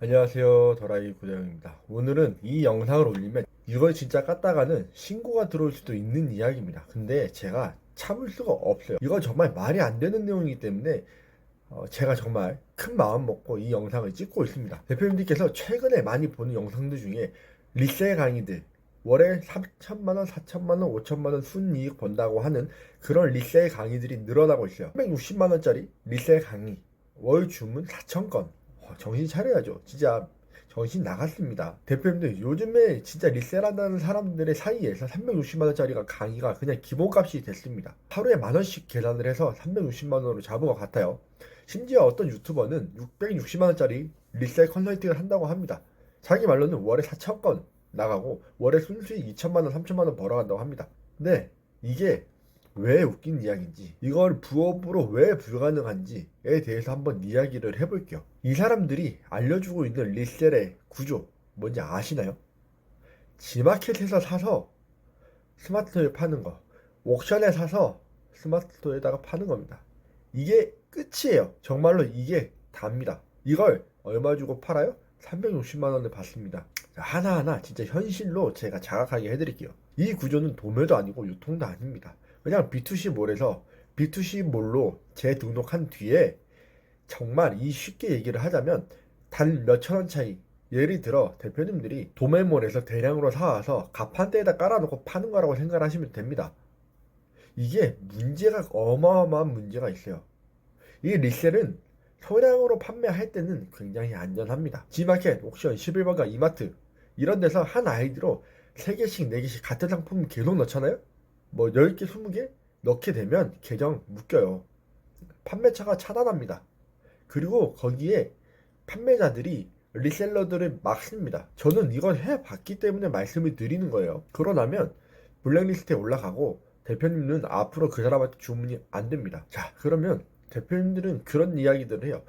안녕하세요, 더라이 구대영입니다. 오늘은 이 영상을 올리면 이걸 진짜 깠다가는 신고가 들어올 수도 있는 이야기입니다. 근데 제가 참을 수가 없어요. 이건 정말 말이 안 되는 내용이기 때문에 제가 정말 큰 마음 먹고 이 영상을 찍고 있습니다. 대표님들께서 최근에 많이 보는 영상들 중에 리셀 강의들, 월에 3천만원, 4천만원, 5천만원 순이익 번다고 하는 그런 리셀 강의들이 늘어나고 있어요. 360만원짜리 리셀 강의, 월 주문 4천건. 정신 차려야죠. 진짜 정신 나갔습니다. 대표님들, 요즘에 진짜 리셀한다는 사람들의 사이에서 360만원짜리가 강의가 그냥 기본값이 됐습니다. 하루에 만원씩 계산을 해서 360만원으로 잡은 것 같아요. 심지어 어떤 유튜버는 660만원짜리 리셀 컨설팅을 한다고 합니다. 자기 말로는 월에 4천건 나가고 월에 순수익 2천만원, 3천만원 벌어간다고 합니다. 근데 이게 왜 웃긴 이야기인지, 이걸 부업으로 왜 불가능한지에 대해서 한번 이야기를 해볼게요. 이 사람들이 알려주고 있는 리셀의 구조 뭔지 아시나요? 지마켓에서 사서 스마트에 파는 거, 옥션에 사서 스마트에다가 파는 겁니다. 이게 끝이에요. 정말로 이게 답니다. 이걸 얼마 주고 팔아요? 360만 원을 받습니다. 하나하나 진짜 현실로 제가 자각하게 해드릴게요. 이 구조는 도매도 아니고 유통도 아닙니다. 그냥 B2C 몰에서 B2C 몰로 재등록한 뒤에, 정말 이 쉽게 얘기를 하자면 단 몇천 원 차이, 예를 들어 대표님들이 도매몰에서 대량으로 사와서 가판대에다 깔아놓고 파는 거라고 생각하시면 됩니다. 이게 문제가 어마어마한 문제가 있어요. 이 리셀은 소량으로 판매할 때는 굉장히 안전합니다. G마켓, 옥션, 11번가, 이마트 이런 데서 한 아이디로 3개씩 4개씩 같은 상품 계속 넣잖아요. 뭐 10개 20개 넣게 되면 계정 묶여요. 판매처가 차단합니다. 그리고 거기에 판매자들이 리셀러들을 막습니다. 저는 이걸 해봤기 때문에 말씀을 드리는 거예요. 그러나면 블랙리스트에 올라가고 대표님은 앞으로 그 사람한테 주문이 안 됩니다. 자, 그러면 대표님들은 그런 이야기들을 해요.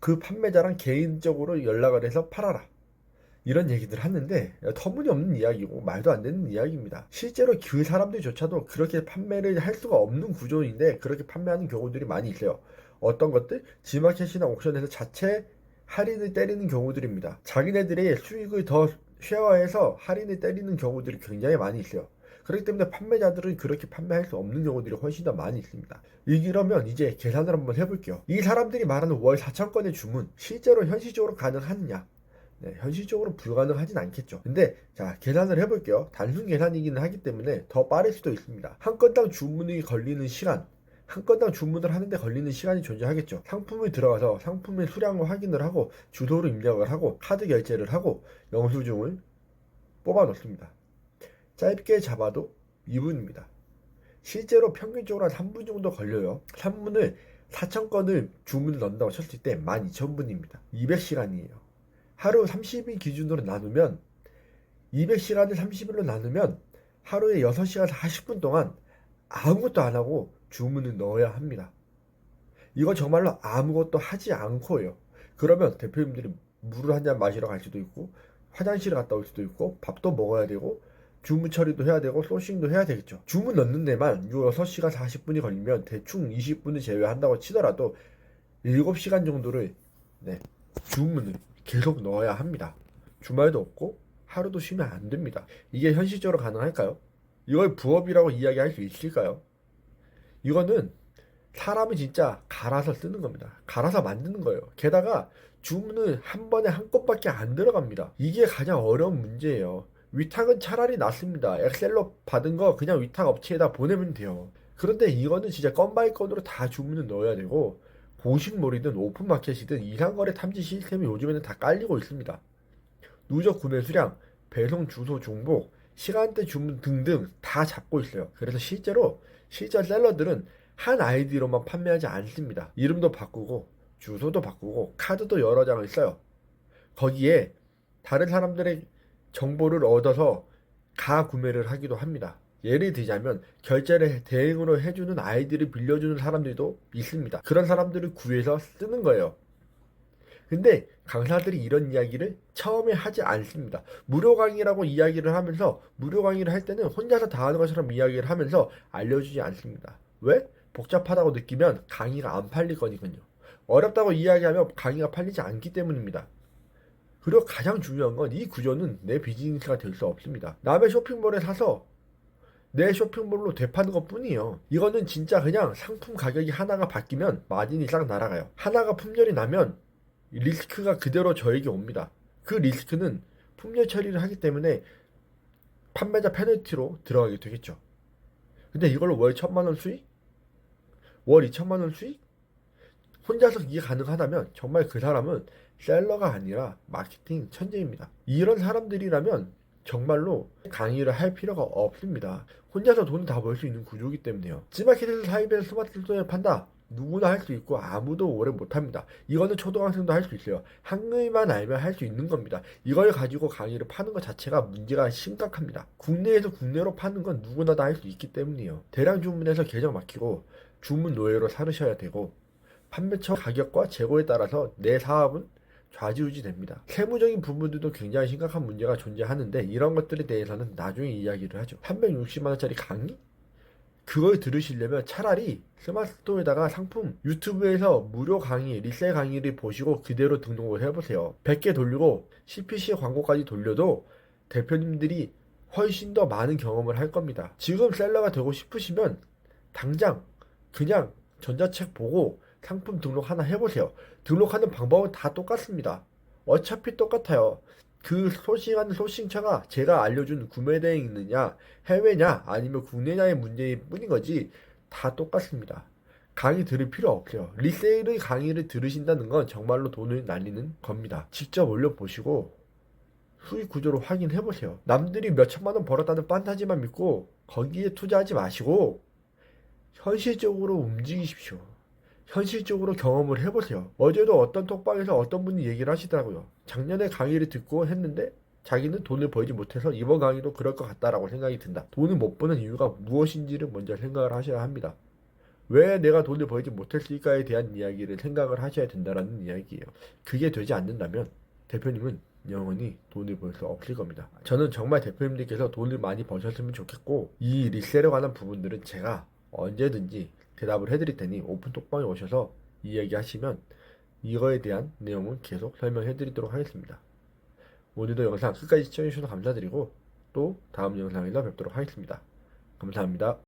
그 판매자랑 개인적으로 연락을 해서 팔아라, 이런 얘기들 하는데 터무니없는 이야기고 말도 안 되는 이야기입니다. 실제로 그 사람들조차도 그렇게 판매를 할 수가 없는 구조인데 그렇게 판매하는 경우들이 많이 있어요. 어떤 것들? 지마켓이나 옥션에서 자체 할인을 때리는 경우들입니다. 자기네들의 수익을 더 쉐어해서 할인을 때리는 경우들이 굉장히 많이 있어요. 그렇기 때문에 판매자들은 그렇게 판매할 수 없는 경우들이 훨씬 더 많이 있습니다. 이러면 이제 계산을 한번 해볼게요. 이 사람들이 말하는 월 4천건의 주문, 실제로 현실적으로 가능하느냐? 네, 현실적으로 불가능하진 않겠죠. 근데 자, 계산을 해볼게요. 단순 계산이기는 하기 때문에 더 빠를 수도 있습니다. 한 건당 주문이 걸리는 시간, 한 건당 주문을 하는데 걸리는 시간이 존재하겠죠. 상품을 들어가서 상품의 수량을 확인을 하고 주소를 입력을 하고 카드 결제를 하고 영수증을 뽑아 놓습니다. 짧게 잡아도 2분입니다. 실제로 평균적으로 한 3분 정도 걸려요. 3분을 4,000건을 주문을 넣는다고 쳤을 때 12,000분입니다. 200시간이에요. 하루 30일 기준으로 나누면, 200시간을 30일로 나누면 하루에 6시간 40분 동안 아무것도 안 하고 주문을 넣어야 합니다. 이거 정말로 아무것도 하지 않고요. 그러면 대표님들이 물을 한 잔 마시러 갈 수도 있고 화장실을 갔다 올 수도 있고 밥도 먹어야 되고 주문 처리도 해야 되고 소싱도 해야 되겠죠. 주문 넣는 데만 6시간 40분이 걸리면 대충 20분을 제외한다고 치더라도 7시간 정도를, 네, 주문을 계속 넣어야 합니다. 주말도 없고 하루도 쉬면 안 됩니다. 이게 현실적으로 가능할까요? 이걸 부업이라고 이야기할 수 있을까요? 이거는 사람이 진짜 갈아서 쓰는 겁니다. 갈아서 만드는 거예요. 게다가 주문은 한 번에 한 건밖에 안 들어갑니다. 이게 가장 어려운 문제예요. 위탁은 차라리 낫습니다. 엑셀로 받은 거 그냥 위탁 업체에다 보내면 돼요. 그런데 이거는 진짜 건 바이 건으로 다 주문을 넣어야 되고, 공식몰이든 오픈마켓이든 이상거래 탐지 시스템이 요즘에는 다 깔리고 있습니다. 누적 구매 수량, 배송 주소 중복, 시간대 주문 등등 다 잡고 있어요. 그래서 실제 셀러들은 한 아이디로만 판매하지 않습니다. 이름도 바꾸고 주소도 바꾸고 카드도 여러 장을 써요. 거기에 다른 사람들의 정보를 얻어서 가구매를 하기도 합니다. 예를 들자면 결제를 대행으로 해주는 아이디를 빌려주는 사람들도 있습니다. 그런 사람들을 구해서 쓰는 거예요. 근데 강사들이 이런 이야기를 처음에 하지 않습니다. 무료 강의라고 이야기를 하면서, 무료 강의를 할 때는 혼자서 다 하는 것처럼 이야기를 하면서 알려주지 않습니다. 왜? 복잡하다고 느끼면 강의가 안 팔릴 거니까요. 어렵다고 이야기하면 강의가 팔리지 않기 때문입니다. 그리고 가장 중요한 건 이 구조는 내 비즈니스가 될 수 없습니다. 남의 쇼핑몰에 사서 내 쇼핑몰로 되파는 것 뿐이에요. 이거는 진짜 그냥 상품 가격이 하나가 바뀌면 마진이 싹 날아가요. 하나가 품절이 나면 리스크가 그대로 저에게 옵니다. 그 리스크는 품절 처리를 하기 때문에 판매자 페널티로 들어가게 되겠죠. 근데 이걸로 월 1,000만 원 수익? 월 2,000만 원 수익? 혼자서 이게 가능하다면 정말 그 사람은 셀러가 아니라 마케팅 천재입니다. 이런 사람들이라면 정말로 강의를 할 필요가 없습니다. 혼자서 돈을 다 벌 수 있는 구조이기 때문에요. G마켓에서 사입해서 스마트 스토어에 판다. 누구나 할 수 있고 아무도 오래 못합니다. 이거는 초등학생도 할 수 있어요. 한글만 알면 할 수 있는 겁니다. 이걸 가지고 강의를 파는 것 자체가 문제가 심각합니다. 국내에서 국내로 파는 건 누구나 다 할 수 있기 때문이에요. 대량 주문해서 계정 막히고 주문 노예로 사르셔야 되고 판매처 가격과 재고에 따라서 내 사업은 좌지우지 됩니다. 세무적인 부분들도 굉장히 심각한 문제가 존재하는데 이런 것들에 대해서는 나중에 이야기를 하죠. 360만원짜리 강의? 그걸 들으시려면 차라리 스마트 스토어에다가 상품 유튜브에서 무료 강의, 리셀 강의를 보시고 그대로 등록을 해보세요. 100개 돌리고 CPC 광고까지 돌려도 대표님들이 훨씬 더 많은 경험을 할 겁니다. 지금 셀러가 되고 싶으시면 당장 그냥 전자책 보고 상품 등록 하나 해보세요. 등록하는 방법은 다 똑같습니다. 어차피 똑같아요. 그 소싱하는 소싱처가 제가 알려준 구매대에 있느냐, 해외냐, 아니면 국내냐의 문제일 뿐인 거지 다 똑같습니다. 강의 들을 필요 없어요. 리세일의 강의를 들으신다는 건 정말로 돈을 날리는 겁니다. 직접 올려보시고 수익 구조를 확인해보세요. 남들이 몇 천만 원 벌었다는 판타지만 믿고 거기에 투자하지 마시고 현실적으로 움직이십시오. 현실적으로 경험을 해보세요. 어제도 어떤 톡방에서 어떤 분이 얘기를 하시더라고요. 작년에 강의를 듣고 했는데 자기는 돈을 벌지 못해서 이번 강의도 그럴 것 같다라고 생각이 든다. 돈을 못 버는 이유가 무엇인지를 먼저 생각을 하셔야 합니다. 왜 내가 돈을 벌지 못했을까에 대한 이야기를 생각을 하셔야 된다라는 이야기예요. 그게 되지 않는다면 대표님은 영원히 돈을 벌 수 없을 겁니다. 저는 정말 대표님들께서 돈을 많이 버셨으면 좋겠고 이 리셀에 관한 부분들은 제가 언제든지 대답을 해드릴 테니 오픈 톡방에 오셔서 이야기하시면 이거에 대한 내용은 계속 설명해드리도록 하겠습니다. 오늘도 영상 끝까지 시청해주셔서 감사드리고 또 다음 영상에서 뵙도록 하겠습니다. 감사합니다.